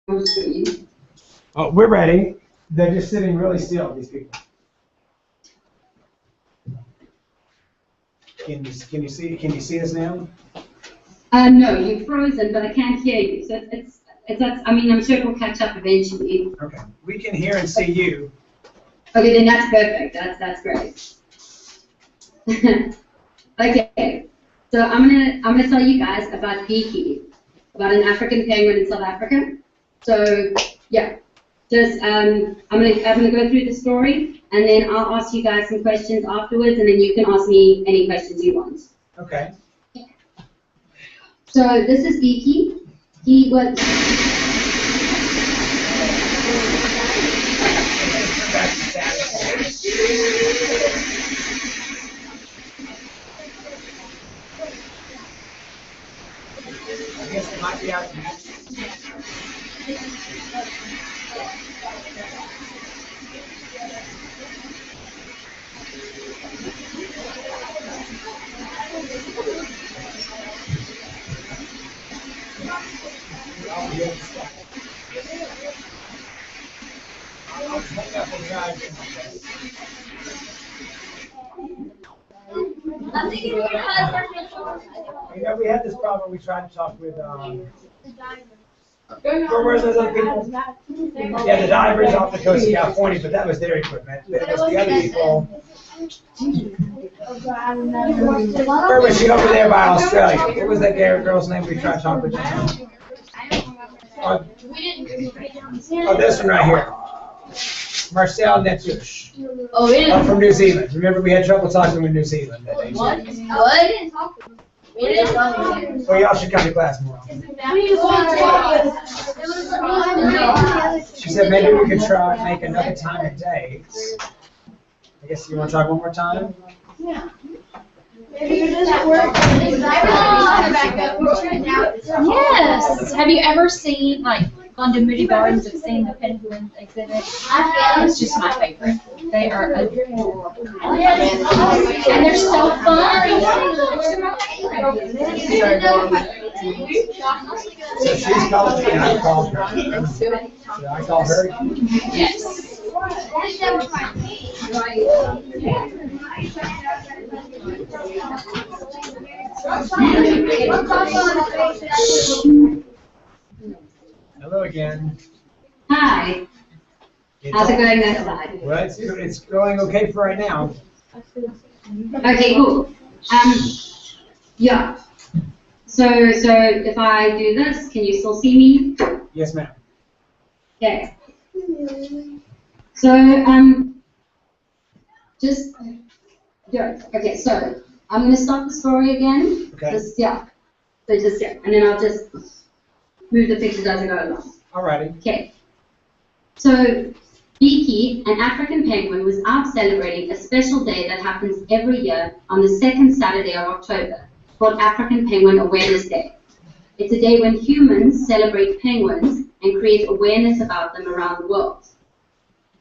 Oh, we're ready. They're just sitting really still, these people. Can you see us now? No, you're frozen, but I can't hear you. So I mean, I'm sure it will catch up eventually. Okay, we can hear and see you. Okay, then that's perfect. That's great. Okay, so I'm gonna tell you guys about Beaky, about an African penguin in South Africa. So yeah, just I'm gonna go through the story, and then I'll ask you guys some questions afterwards, and then you can ask me any questions you want. Okay. So this is Beaky. He was. I guess it might be out. You know, we had this problem. We tried to talk with where's those other people? Yeah, the divers off the coast of California, but that was their equipment. It was the other people. Where was she over there by Australia? What was that girl's name we tried to talk with? Oh, this one right here. Marcel Netouche. Oh, really? From New Zealand. Remember, we had trouble talking with New Zealand that day. What? I didn't talk to him. We didn't talk to him. Well, y'all should come to class more often. She said maybe we could try and make another time and date. I guess you want to try one more time? Yeah. Maybe it doesn't work. Yes. Have you ever seen, like, gone to Moody Gardens and seen the penguin exhibit? It's just my favorite. They are adorable. And they're so fun. So she's called me and I called her. Should I call her? Yes. Hello again. Hi. How's it going that side? Well, it's going okay for right now. Okay, cool. Yeah. So if I do this, can you still see me? Yes, ma'am. Okay. So just good. Okay, so I'm gonna start the story again. Okay. Just yeah. So just yeah, and then I'll just move the pictures as I go along. Alrighty. Okay. So Beaky, an African penguin, was out celebrating a special day that happens every year on the second Saturday of October, called African Penguin Awareness Day. It's a day when humans celebrate penguins and create awareness about them around the world.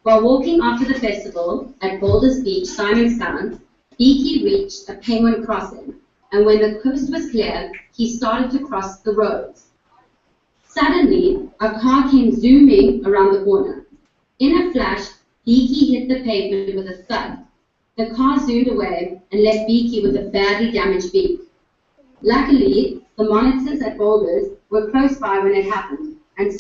While walking after the festival at Boulders Beach, Simonstown, Beaky reached a penguin crossing, and when the coast was clear, he started to cross the road. Suddenly, a car came zooming around the corner. In a flash, Beaky hit the pavement with a thud. The car zoomed away and left Beaky with a badly damaged beak. Luckily, the monitors at Boulders were close by when it happened, and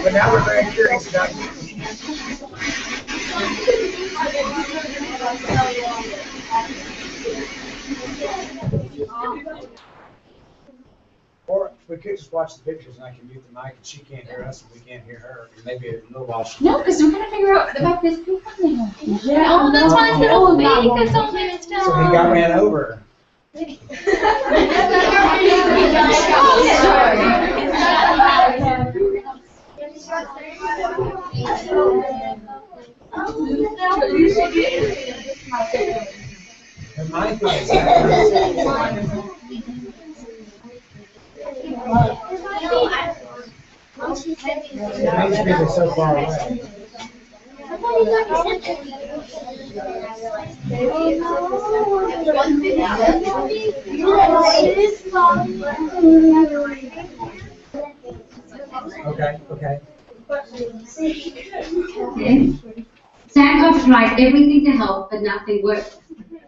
But now we're very curious about you. Or we could just watch the pictures and I can mute the mic and she can't hear us and we can't hear her. And maybe in a little while she No, because we're going to figure out about this people now. Yeah. Oh, that's why it's little big. That's all it's So he got ran over. And my thing is it makes me so far away. Okay, okay. Okay. Sandhoff tried everything to help, but nothing worked.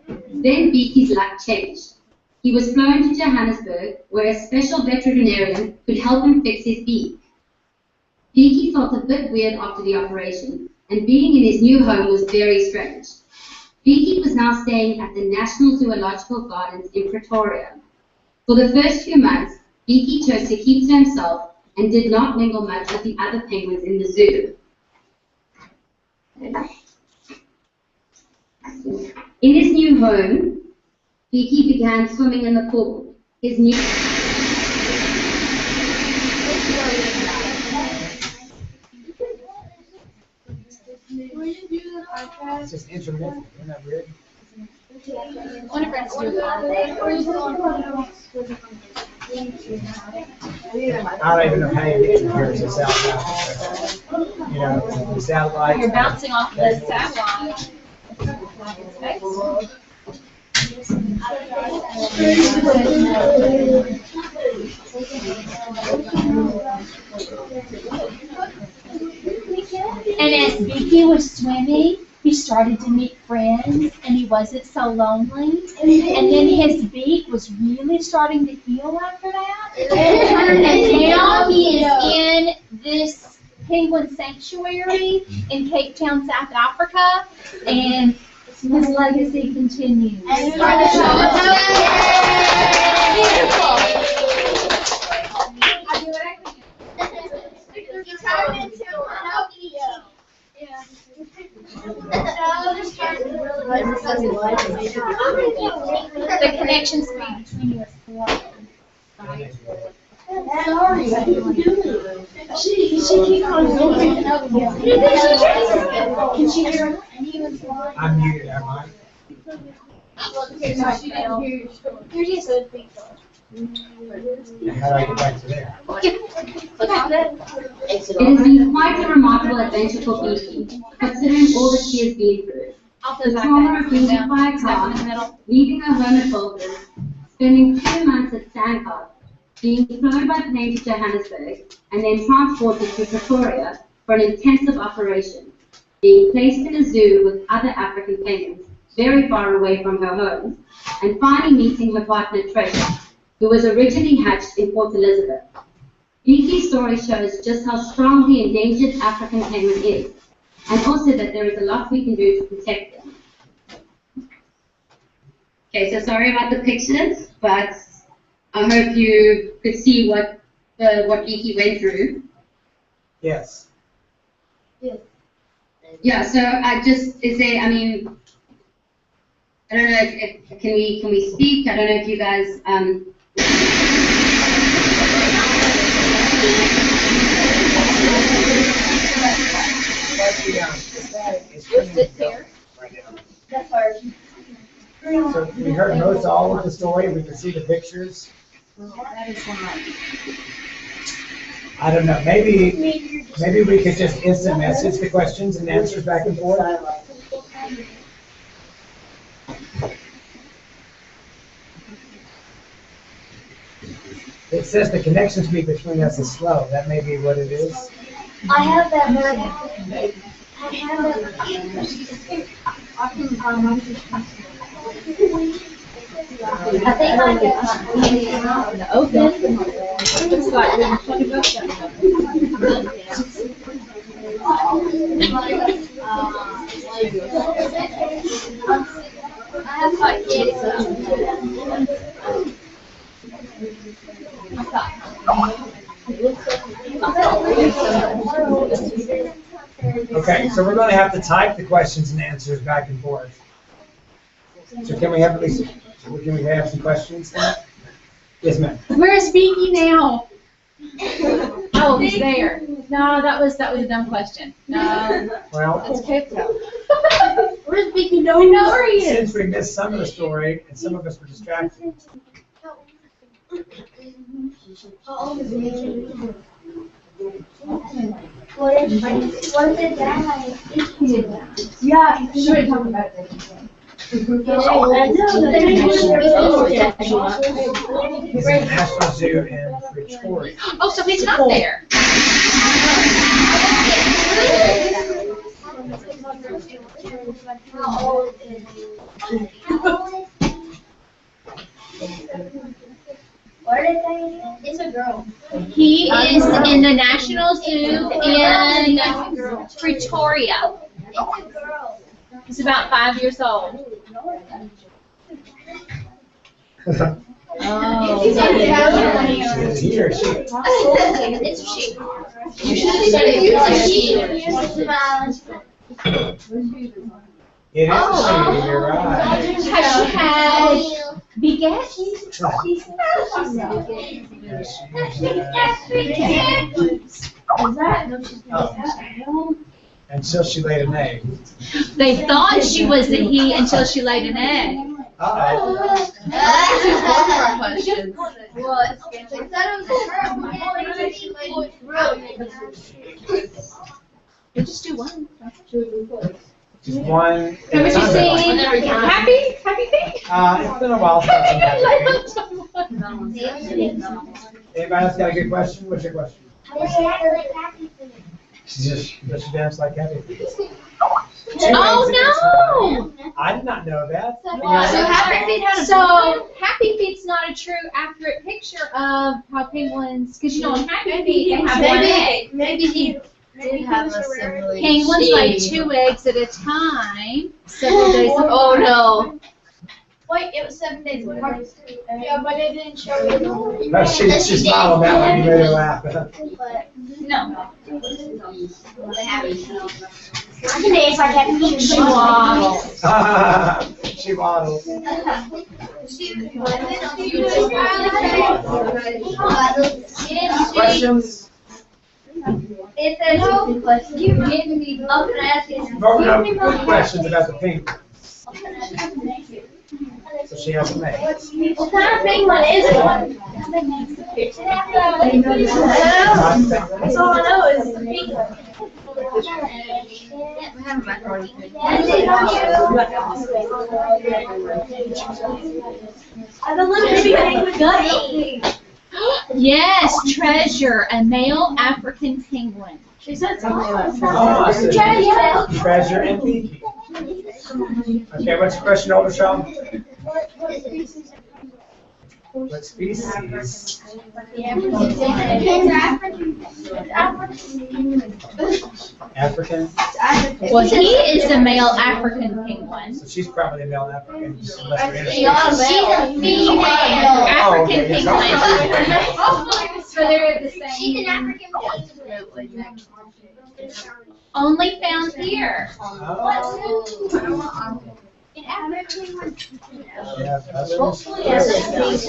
Then Beaky's luck changed. He was flown to Johannesburg, where a special veterinarian could help him fix his beak. Beaky felt a bit weird after the operation, and being in his new home was very strange. Beaky was now staying at the National Zoological Gardens in Pretoria. For the first few months, Beaky chose to keep to himself and did not mingle much with the other penguins in the zoo. In his new home, Beaky began swimming in the pool. His new It's just intermittent, isn't that weird? One of us do I don't even know how you get here to South Africa. You know, the satellite. You're bouncing off the satellite. And as Beaky was swimming, he started to meet friends, and he wasn't so lonely. And then his beak was really starting to heal after that. And now he is in this penguin sanctuary in Cape Town, South Africa, and his legacy continues. The connection speed between you is slow. Sorry, she keep on going. Can she hear him? I'm muted, am I? How do How do I get back to there? It has been quite a remarkable adventure for Beaky, considering all that she has been through. The trauma of being hit by a car, leaving her home at Bolton, spending 2 months at Sandhoff, being flown by plane to Johannesburg, and then transported to Pretoria for an intensive operation, being placed in a zoo with other African penguins, very far away from her home, and finally meeting her partner Treasure, who was originally hatched in Port Elizabeth. Beaky's story shows just how strong the endangered African penguin is, and also that there is a lot we can do to protect them. Okay, so sorry about the pictures, but I hope you could see what Beaky went through. Yes. Yeah, so I don't know if can we speak? I don't know if you guys So we heard most all of the story. We can see the pictures. I don't know. Maybe we could just instant message the questions and answers back and forth. It says the connection speed between us is slow. That may be what it is. I have that version. I have that. I think I get Open. Looks like we're talking about I have like kids. Okay, so we're going to have to type the questions and answers back and forth. So can we have some questions then? Yes, ma'am. Where's Beaky now? Oh, he's there. No, that was a dumb question. No, Well, it's Cape Town. Where's Beaky? I know where he is. since we missed some of the story and some of us were distracted, How old is he? What if it died? Yeah, you should talk about it. It's the National Zoo in Pretoria. Oh, so he's not there. What did they? It's a girl. He is in the National Zoo in Pretoria. It's a girl. He's about 5 years old. Oh. Is he or she? It's she. You should say it's she. It is a she, you're right. Has she had beget? Until she laid an egg. They thought she was a he until she laid an egg. Uh-oh. We'll just do one. Just one. Can we just sing happy feet? It's been a while since I've had Anybody else got a good question? What's your question? Does she dance like Happy Feet? Oh, no! I did not know that. So Happy Feet's not a true accurate picture of how penguins, because on Happy Feet they have one egg. Maybe he did have a similar. Penguins lay 2 eggs at a time, several days apart. Oh no. Wait, it was 7 days apart. Yeah, but it didn't show me. No, she smiled on that one. You made her laugh. No. Days like that. She waddles. She waddles. Questions? It says, you gave me up and asking. No, quick questions about the penguin. So she has an egg. What kind of penguin is it? That's all I know is the penguin. The little baby penguin got Yes, Treasure, a male African penguin. She said something about Treasure and Pinky. Okay, what's your question, older child? What species? African? Well, he is a male African penguin. So she's probably a male African. Unless we're in a She's a female. African okay, penguin. So they're the same. She's an African Only found here. Oh. Yeah, that's that makes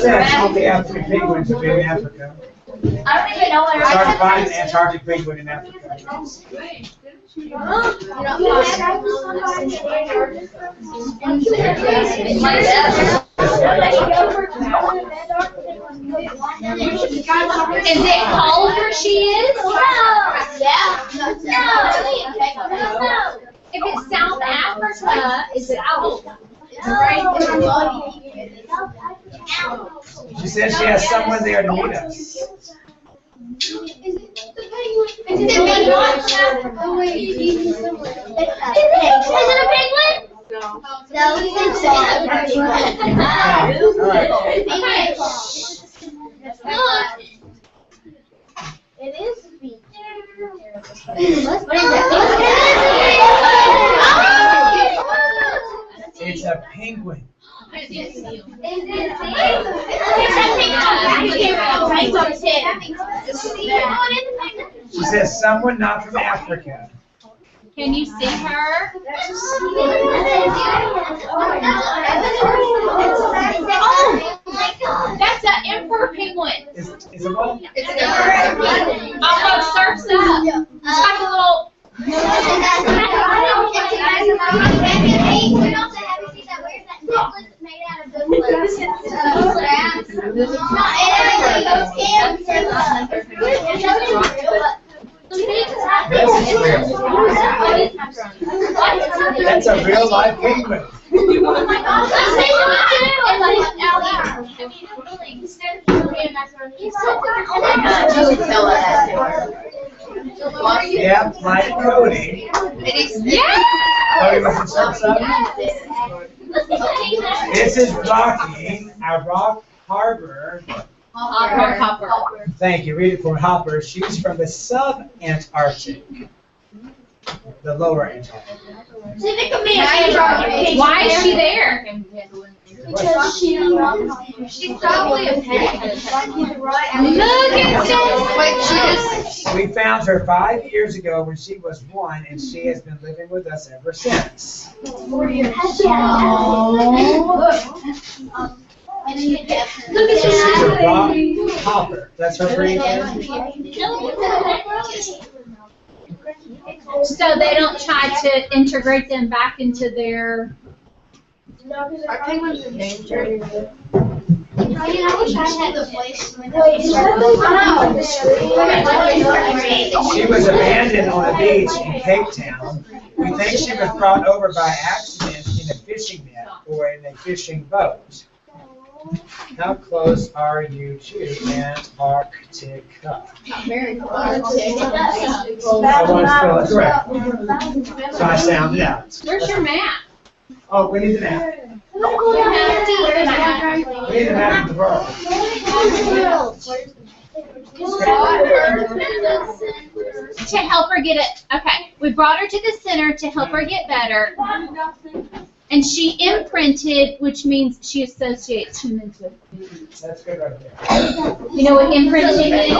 sense. All the African penguins would be in Africa. I don't even know where It's hard to find an Antarctic penguin in Africa. Is it cold where she is? If it's South Africa, is it cold? She says she has someone there to meet us. It is a beach. It's a penguin. She says someone not from Africa. Can you see her? Oh, that's an emperor penguin. Is it what? It's an emperor penguin. Almost surfs up. It's like a little. That's a real life penguin. Oh my gosh, I say that too. And like Ellie, instead of doing macaroni, he's so Yeah, like Cody. Yeah. Cody was in surf's up. This is Rocky, our Rock Harbor. Hopper. Thank you, read it for Hopper. She's from the sub-Antarctic. The lower Antarctic. Why is she there? Because she's probably a pet. Look at that. We found her 5 years ago when she was 1, and she has been living with us ever since. 4 years. So she's a rock hopper. That's her breed. So they don't try to integrate them back into their. Our penguins are dangerous. I wish I had the place. She was abandoned on a beach in Cape Town. We think she was brought over by accident in a fishing net or in a fishing boat. How close are you to Antarctica? Very close. I want to spell it correct. So I sound it out. Where's your map? Oh, we need the map. We need the map of the world. To help her get it. Okay, we brought her to the center to help her get better. And she imprinted, which means she associates humans with food. That's good right there. You know what imprinting is?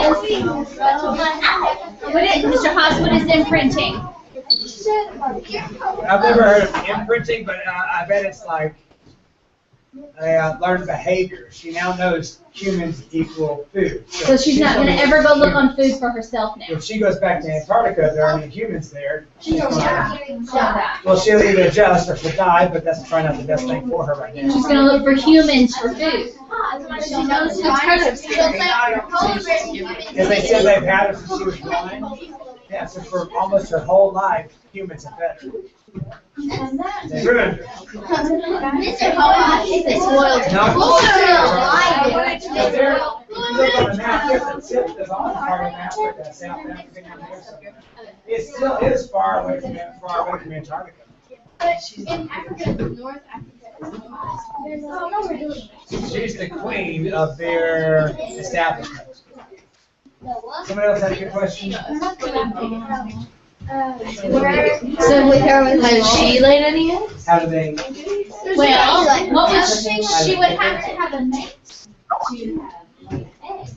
Mr. Haas, what is imprinting? I've never heard of imprinting, but I bet it's like a learned behavior. She now knows humans equal food. So she's not going to ever go look on food for herself now. If she goes back to Antarctica, there aren't any humans there. She's gonna, Yeah. well, she'll either adjust or she'll die, but that's probably not the best thing for her right now. She's going to look for humans for food. Because they said they've had her since she was 1. Yeah, so for almost her whole life, humans have fed her. They ruined her. The bottom part of Africa, South Africa, it still is far away from Antarctica. In Africa, North Africa, She's the queen of their establishment. Somebody else have a good question? So with her, has she laid any eggs? How do they? Well, what was she would have to have a mate to have eggs.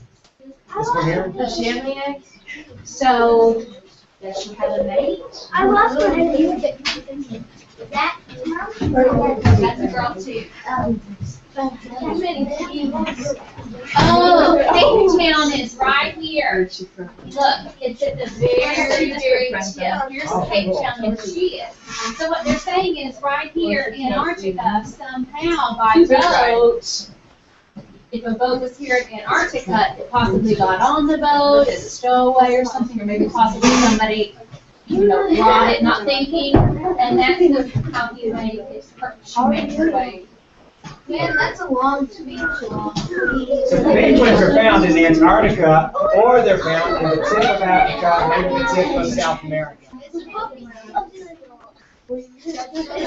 This one here? Does she have any eggs? So, does she have a mate? I lost her name. That's a girl too. Oh, Cape Town is right here. Look, it's at the very, very tip. Here's Cape Town, and she is. So what they're saying is right here, Antarctica, somehow by boat, if a boat was here in Antarctica, it possibly got on the boat as a stowaway or something, or maybe possibly somebody, brought it not thinking, and that's how he made his way. Man, that's a long speech. So penguins are found in Antarctica, or they're found in the tip of Africa, maybe the tip of South America.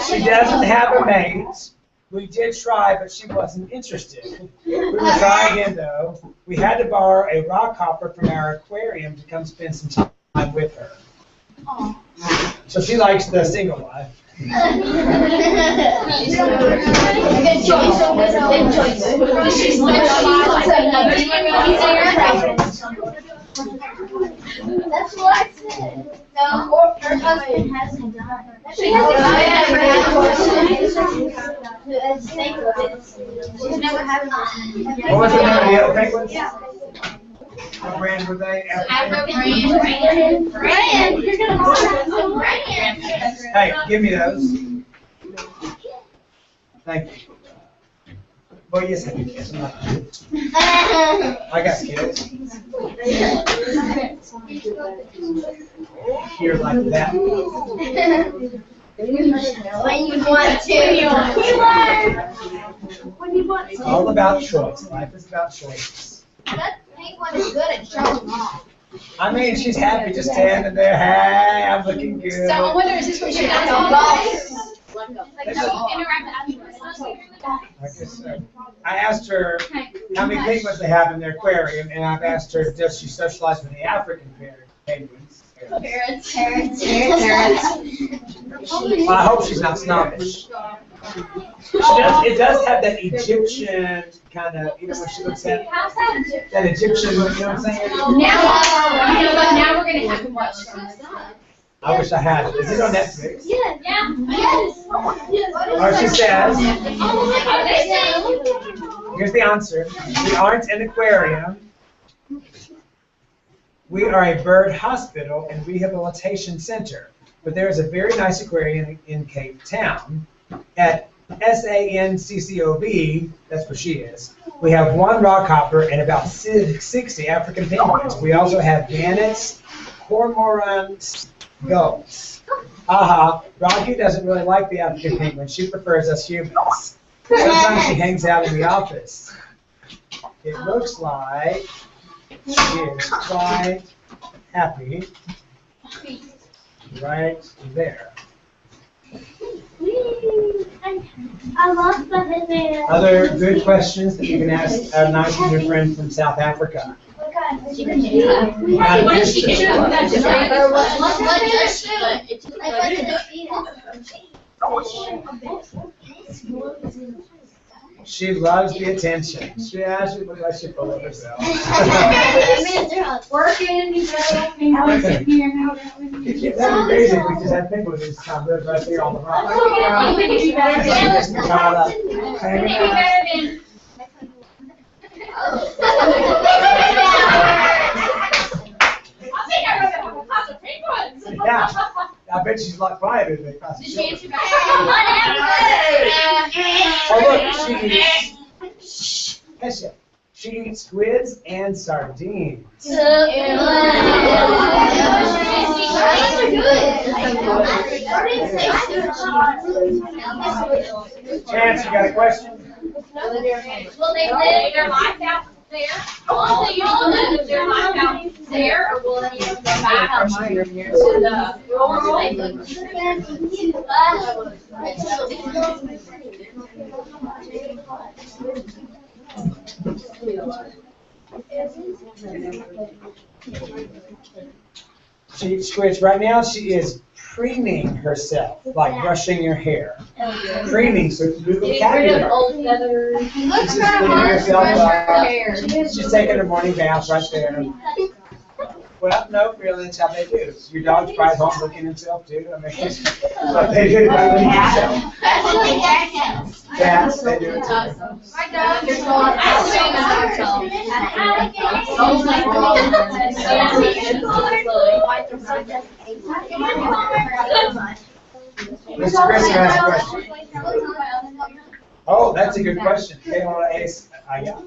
She doesn't have a mate. We did try, but she wasn't interested. We will try again, though. We had to borrow a rock hopper from our aquarium to come spend some time with her. So she likes the single life. Good choice. Good choice. She's That's what I said. No, or her husband hasn't died. She She's never had one. What was the name of the other penguins? What brand were they? Brand. You're gonna call her Brand. Hey, give me those. Thank you. Well, yes, I do kids. I'm not. I got kids. Here like that. When you want to. When you want It's to. all about choice. Life is about choices. That penguin is good at showing off. I mean, she's happy just standing there. Hey, I'm looking good. So I wonder, is this what she does? I guess so. I asked her how many penguins they have in their aquarium, and I've asked her, does she socialize with the African penguins? Parents. Well, I hope she's not snobbish. It does have that Egyptian kind of, when she looks at that Egyptian, you know what I'm saying? Now we're gonna have to watch this. I wish I had it. Is it on Netflix? Yes. Yes. Or she says, here's the answer. We aren't an aquarium. We are a bird hospital and rehabilitation center. But there is a very nice aquarium in Cape Town. At SANCCOB, that's where she is, we have one rockhopper and about 60 African penguins. We also have gannets, cormorants, gulls. Rocky doesn't really like the African penguin. She prefers us humans. Sometimes she hangs out in the office. It looks like she is quite happy right there. I love the Other good questions that you can ask a nice new friend from South Africa. What does she What does She loves the attention. She looks like she's full of herself. Working, you know, sitting here now. That'd be crazy if we just had penguins this time. They're right there on the rock. Yeah, I bet she's a lot quieter than they across the shoulder. Oh, look, she eats squids and sardines. Chance, you got a question? Will they live their life out there? Will they live their life out there, or will they go back to the She eats squids. Right now, she is preening herself, like brushing your hair. Preening, so it's a good vocabulary. old feathers? She's just cleaning herself up. She's taking her morning bath right there. Well, no, really, that's how they do. Your dog's probably home looking himself too. I mean, but they do it by looking themselves. Cats, they do it too. My dog is Mr. Chris, you ask a question. Oh, that's a good question. They want to ask. Yeah.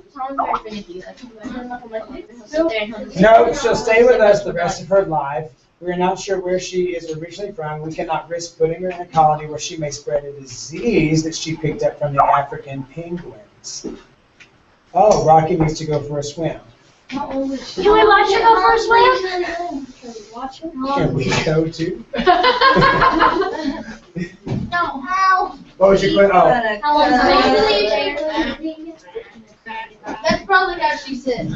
No, she'll stay with us the rest of her life. We're not sure where she is originally from. We cannot risk putting her in a colony where she may spread a disease that she picked up from the African penguins. Oh, Rocky needs to go for a swim. Can we watch her go for a swim? Can we go too? No, how? What was your question? Oh, How long That's probably how she sits.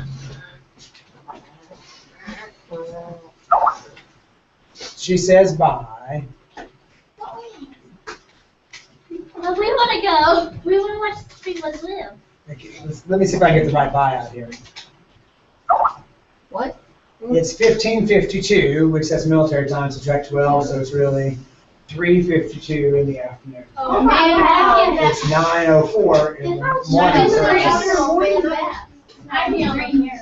she says bye. Well, we want to go. We want to watch the penguins live. Okay, let me see if I can get the right bye out here. What? It's 15:52, which that's military time, subtract 12, so it's really 3:52 in the afternoon. Oh, man. It's 9:04 in the morning. So I'd be right here.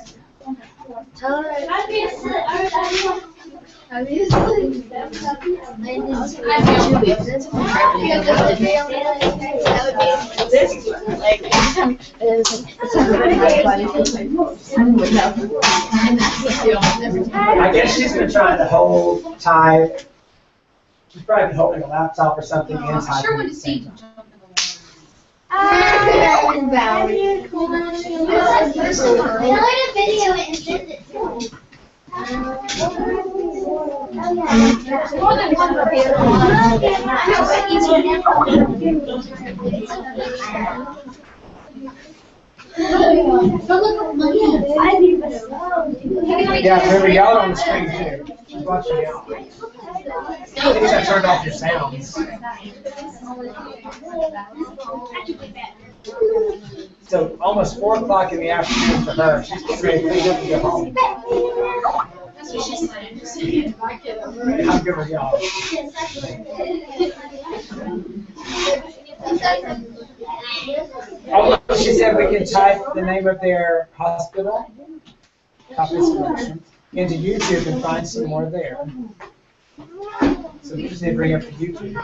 I'd be I guess she's been trying to hold tight She's probably been holding a laptop or something and I typing sure at want the to see same you time. jump in the water. Download a video and send it to me. More than one repair. Yeah, remember, y'all on the screen too. She's watching y'all. I think I turned off your sounds. So almost 4 o'clock in the afternoon for her. She's getting ready to clean up and go home. That's what she said. How good are y'all? Oh, she said we can type the name of their hospital, copy selection, into YouTube and find some more there. So we just need to bring up the YouTube.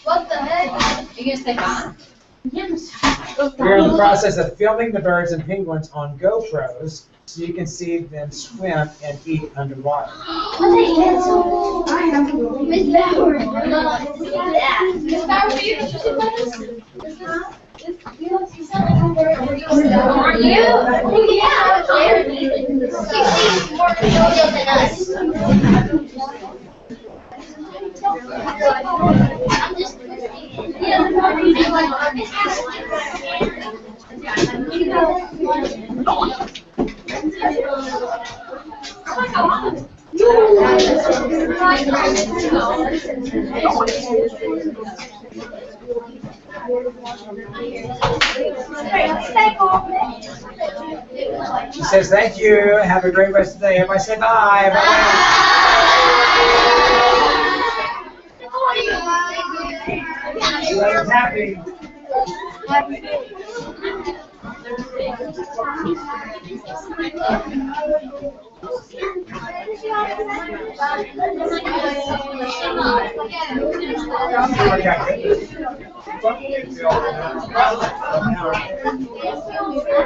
What the heck? You gonna say bye? We're in the process of filming the birds and penguins on GoPros so you can see them swim and eat underwater. Miss Bauer. Miss Bauer, you interested in this? Are you? Yeah. She's more familiar than us. I'm just. She says, thank you, have a great rest of the day. Everybody say bye. Everybody's happy.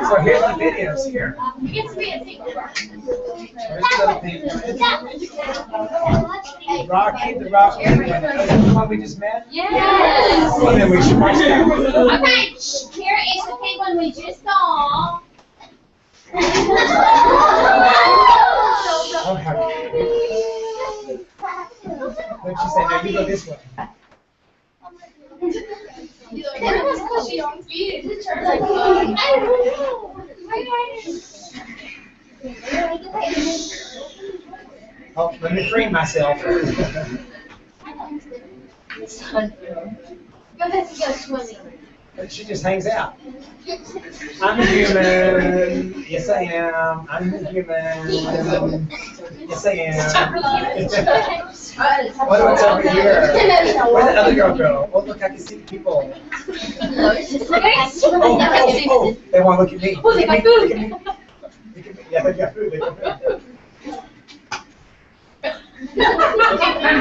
So here's the videos here. Here's the Rocky, the Rock Penguin. Is that the one we just met? Yes. Well, then we should watch that. Okay, here is the penguin we just saw. Okay. What did she say? Now you go this way. Oh, let me free myself. Go ahead and go swimming. She just hangs out. I'm a human. Yes, I am. I'm a human. Yes, I am. What's over here? Where'd the other girl go? Oh, look, I can see the people. Oh, they want to look at me. Oh, they got food. Look at me. Look at me. Yeah, they got food. They got food.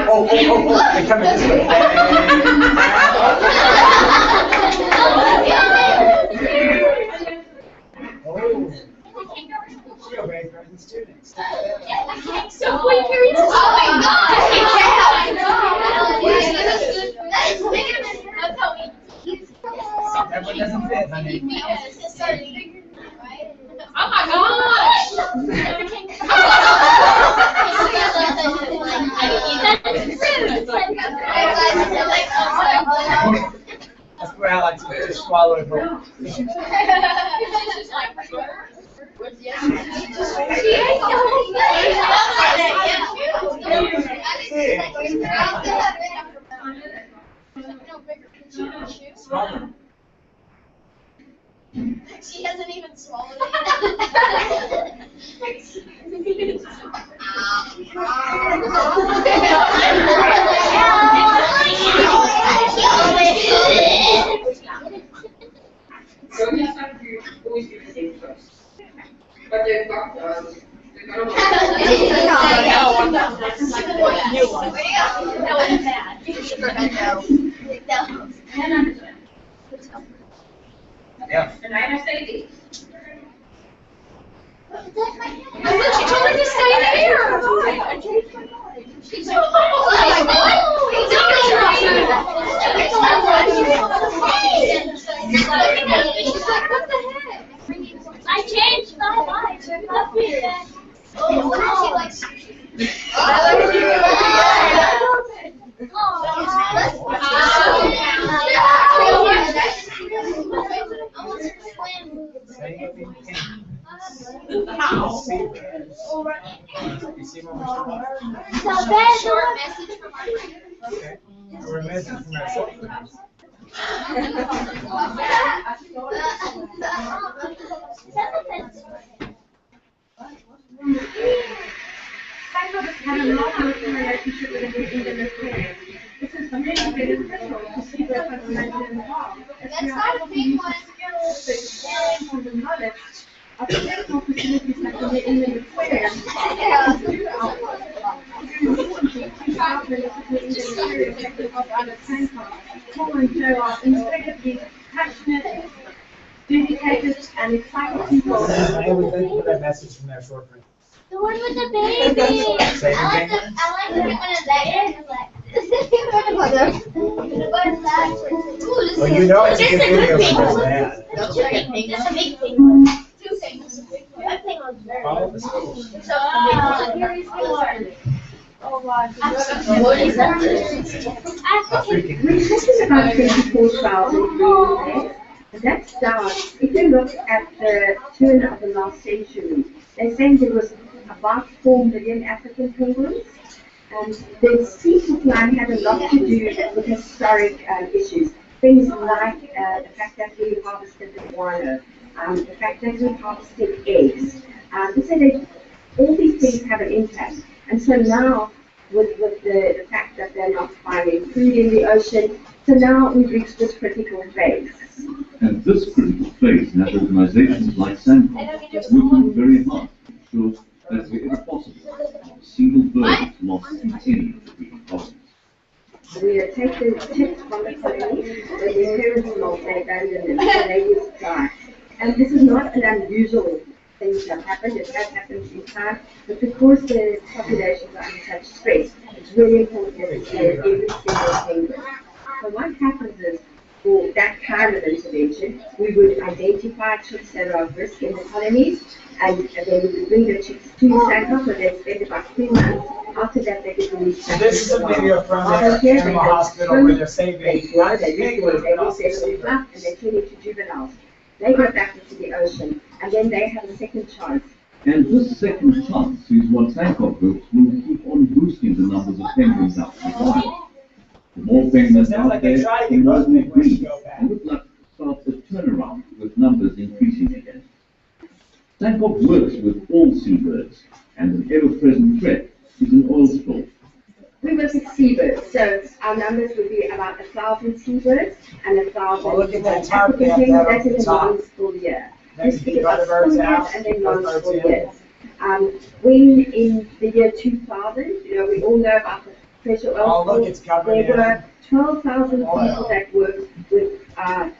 Oh, they're coming this way. Oh, she obeys her students. So quick, here it is. Oh my God! That one doesn't fit, honey. Oh my gosh! That's where I like to just swallow it whole. Swallow. She hasn't even swallowed it. So we have to always do the same first. But they've got they're gonna Yeah. And I have safety. She told me to stay here. She's so like, what? She's like, what the heck? I changed my life. Oh, she likes sushi. You see what we're Short message from our friend. Okay. We're a message from our short friends. Had a long-working relationship with an Indian parents. This is really beneficial to see their fundamental involved. That's not a big one. Experience and the knowledge of the technical facilities that the Indian aquarium. Incredibly passionate, dedicated, and excited people. And we thank you for that message from our short friends. The one with the baby. Say it I like again. the one in that. Well, you know it's a good video from his dad. That's a big thing. Two things. That thing was very. Follow the school. What is that? Freaking We're talking about 24,000 people. That's down. If you look at the turn of the last century, they're saying there was about 4 million African penguins. And the species decline had a lot to do with historic issues. Things like the fact that we harvested the guano, the fact that we harvested eggs. They say that all these things have an impact. And so now, with the fact that they're not finding food in the ocean, so now we've reached this critical phase. And this critical phase has organizations like Sandcop working very hard to ensure that wherever possible, not a single bird is lost in any of the breeding process. We take the tips from the colonies, the parents molt, they abandon them, so they use fly. And this is not an unusual thing that happened, it has happened in time, but because the populations are under such stress, it's really important that we save every single penguin. So what happens is, for that kind of intervention, we would identify chicks that are at risk in the colonies, and then we would bring the chicks to Sandcop, where they spend about 3 months. After that, they get released. So this is a video from the animal hospital where they're saving penguins, but also and saving they turn into juveniles. They go back into the ocean, and then they have a second chance. And this second chance is what Sandcop hopes will keep on boosting the numbers of penguins out in the wild. The more penguins Sounds out like they there, try to the get more most they penguins to breed, go back. and would like to start a turnaround with numbers increasing again. Sandcop works with all seabirds, and an ever-present threat is an oil spill. We work with seabirds, so our numbers would be about 1,000 seabirds and 1,000 Well, look at that tarp African they have penguins. there That on is the a top. non-school year. Next, We speak you got about the birds school out, years and then put birds non-school in. years. When in the year 2000, we all know about the pressure oil Oh, look, spill. it's covered There in. were 12,000 Oil. people that worked with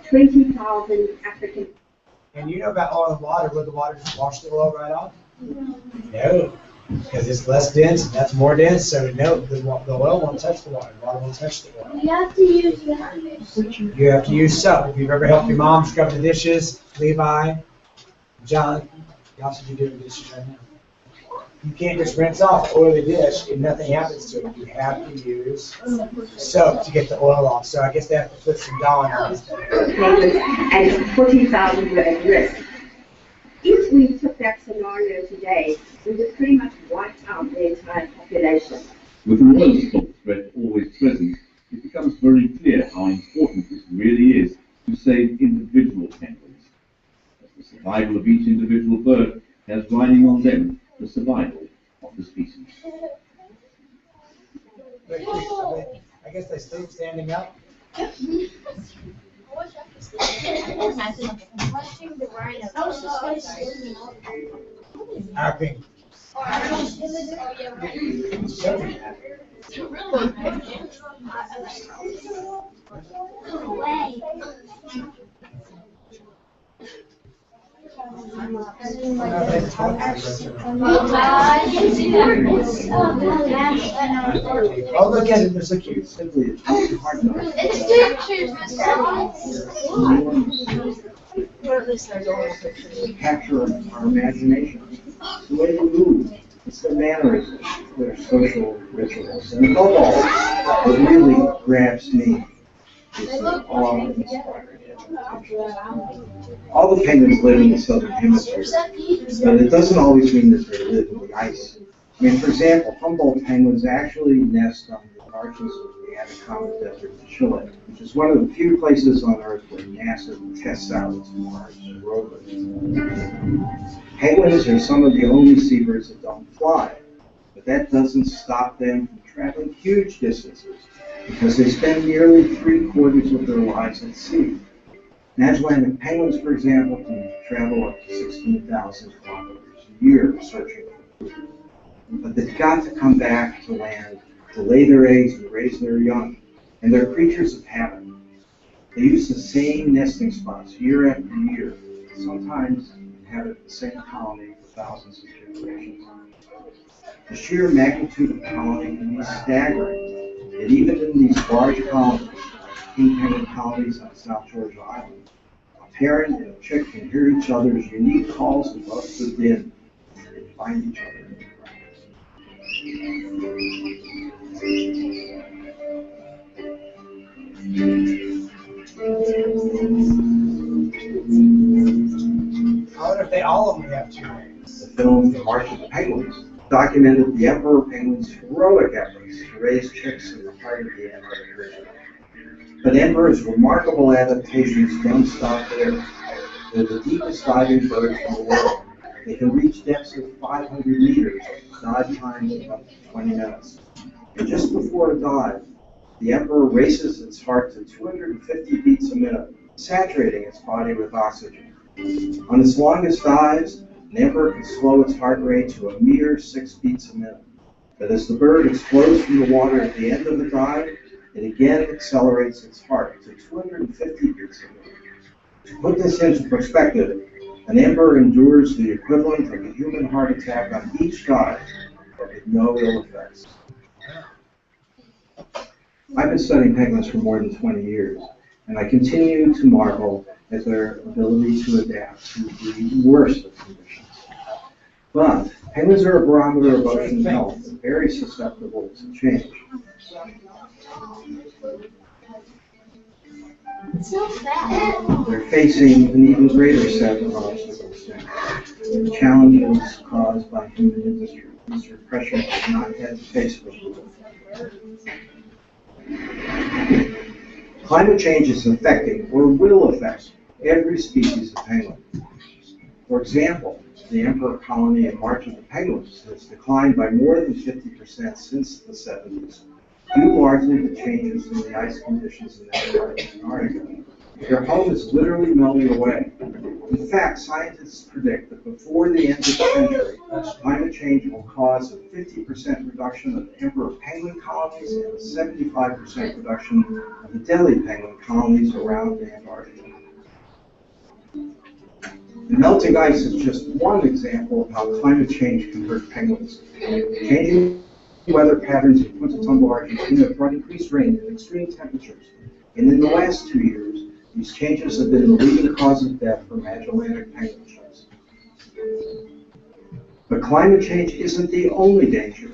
20,000 African. And you know about oil and water, would the water just wash the oil right off? No, because it's less dense, and that's more dense, so no, the oil won't touch the won't touch the oil. You have to use You have to use soap. If you've ever helped your mom scrub the dishes, Levi, John, y'all should be doing dishes right now. You can't just rinse off the oily dish and nothing happens to it. You have to use soap to get the oil off. So I guess they have to put some Dawn on this thing. And 40,000 were at risk. If we took that scenario today, we would pretty much wipe out the entire population. With an oil spill threat always present, it becomes very clear how important it really is to save individual penguins. As the survival of each individual bird has riding on them the survival of the species. I guess they sleep standing up. Our pink. Oh, look at it, they're so cute. Simply, it's hard to It's pictures, capture our imagination. The way they move, it's their mannerisms, their social rituals. And above all, what really grabs me is their awe-inspiring education. All the penguins live in the southern hemisphere, but it doesn't always mean that they live in the ice. I mean, for example, Humboldt penguins actually nest on the margins of the Atacama Desert in Chile, which is one of the few places on Earth where NASA tests out its Mars rovers. Penguins are some of the only seabirds that don't fly, but that doesn't stop them from traveling huge distances because they spend nearly 3/4 of their lives at sea. Atlantic penguins, for example, can travel up to 16,000 kilometers a year searching for food. But they've got to come back to land to lay their eggs and raise their young. And they're creatures of habit. They use the same nesting spots year after year, sometimes inhabit the same colony for thousands of generations. The sheer magnitude of the colony can be staggering. And even in these large colonies, king penguin colonies on South Georgia Island, a parent and a chick can hear each other's unique calls above the din and find each other in the practice. I wonder if they all only have 2 eggs. The film The March of the Penguins documented the emperor penguin's heroic efforts to raise chicks in the heart of the Antarctic region. But emperor's remarkable adaptations don't stop there. They're the deepest diving birds in the world. They can reach depths of 500 meters, dive time of up to 20 minutes. And just before a dive, the emperor races its heart to 250 beats a minute, saturating its body with oxygen. On its longest dives, an emperor can slow its heart rate to a mere 6 beats a minute. But as the bird explodes from the water at the end of the dive, it again accelerates its heart to 250 beats a minute. To put this into perspective, an emperor endures the equivalent of a human heart attack on each dive, but with no ill effects. I've been studying penguins for more than 20 years, and I continue to marvel at their ability to adapt to the worst of conditions. But penguins are a barometer of ocean health and very susceptible to change. They're facing an even greater set of obstacles. The challenges caused by human industry. Mr. Pressure has not had to face before. Climate change is affecting, or will affect, every species of penguin. For example, the emperor colony in March of the Penguins has declined by more than 50% since the 70s, due largely to changes in the ice conditions in Antarctica. Their home is literally melting away. In fact, scientists predict that before the end of the century, climate change will cause a 50% reduction of emperor penguin colonies and a 75% reduction of the Delhi penguin colonies around Antarctica. The melting ice is just one example of how climate change can hurt penguins. Changing weather patterns in Punta Tumbo, Argentina have brought increased rain and extreme temperatures. And in the last 2 years, these changes have been the leading cause of death for Atlantic penguin chicks. But climate change isn't the only danger.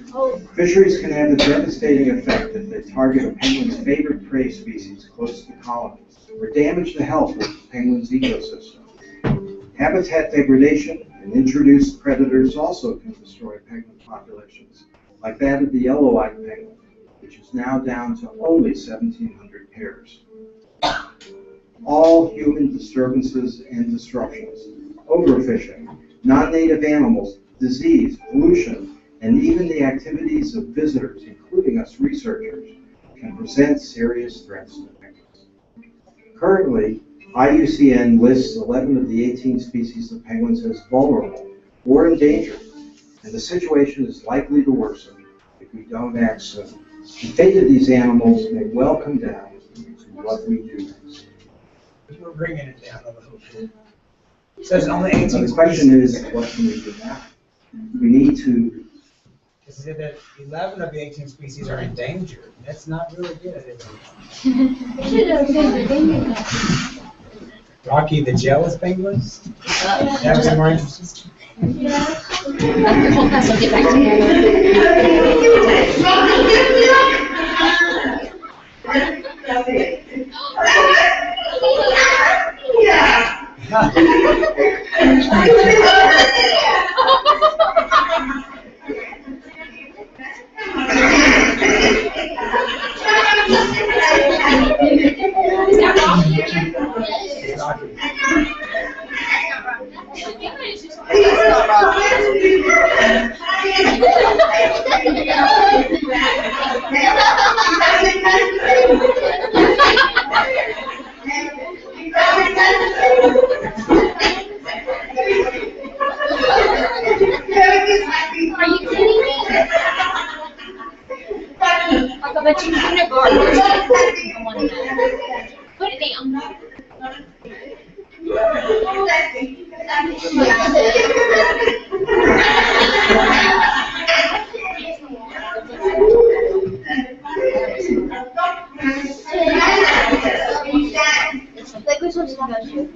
Fisheries can have a devastating effect if they target a penguin's favorite prey species close to colonies, or damage the health of the penguin's ecosystem. Habitat degradation and introduced predators also can destroy penguin populations, like that of the yellow-eyed penguin, which is now down to only 1,700 pairs. All human disturbances and disruptions, overfishing, non-native animals, disease, pollution, and even the activities of visitors, including us researchers, can present serious threats to penguins. Currently, IUCN lists 11 of the 18 species of penguins as vulnerable or endangered, and the situation is likely to worsen if we don't act soon. The fate of these animals may well come down to what we do next. We're bringing it down a little bit. So there's only So 18 the question species. is, what can we do now? We need to, It said that 11 of the 18 species are endangered. That's not really good, is it? Rocky the jealous penguins? That was more interesting. Your whole class will get back Are you kidding me? Like, I bet you kindergarten. I want to know. Put it down. Like, which one should I go to?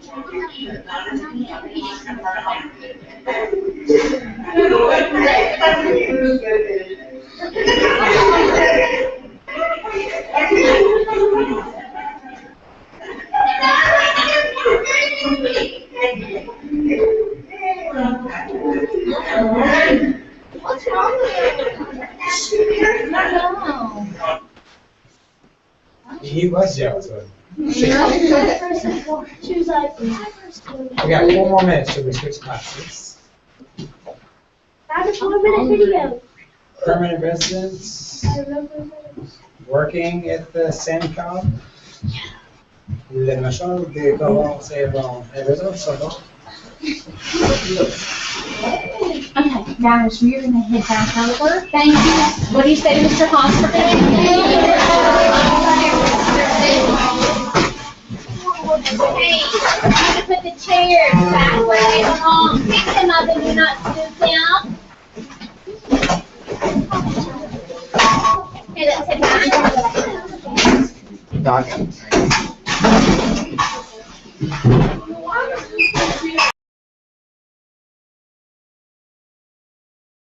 What's wrong with He was jealous of him. She was like, We got 4 more minutes till we switch classes. that's a 4-minute video. Permanent residents, working at the Sandcom. Le machin de comment c'est bon. Les réseaux sont bons. Okay, guys, we're gonna head back over. Thank you. What do you say to Mr. Haas for being here? Hey, I'm gonna put the chairs back where they belong. Pick them up and do not scoot down. Okay, let's head back. Doc.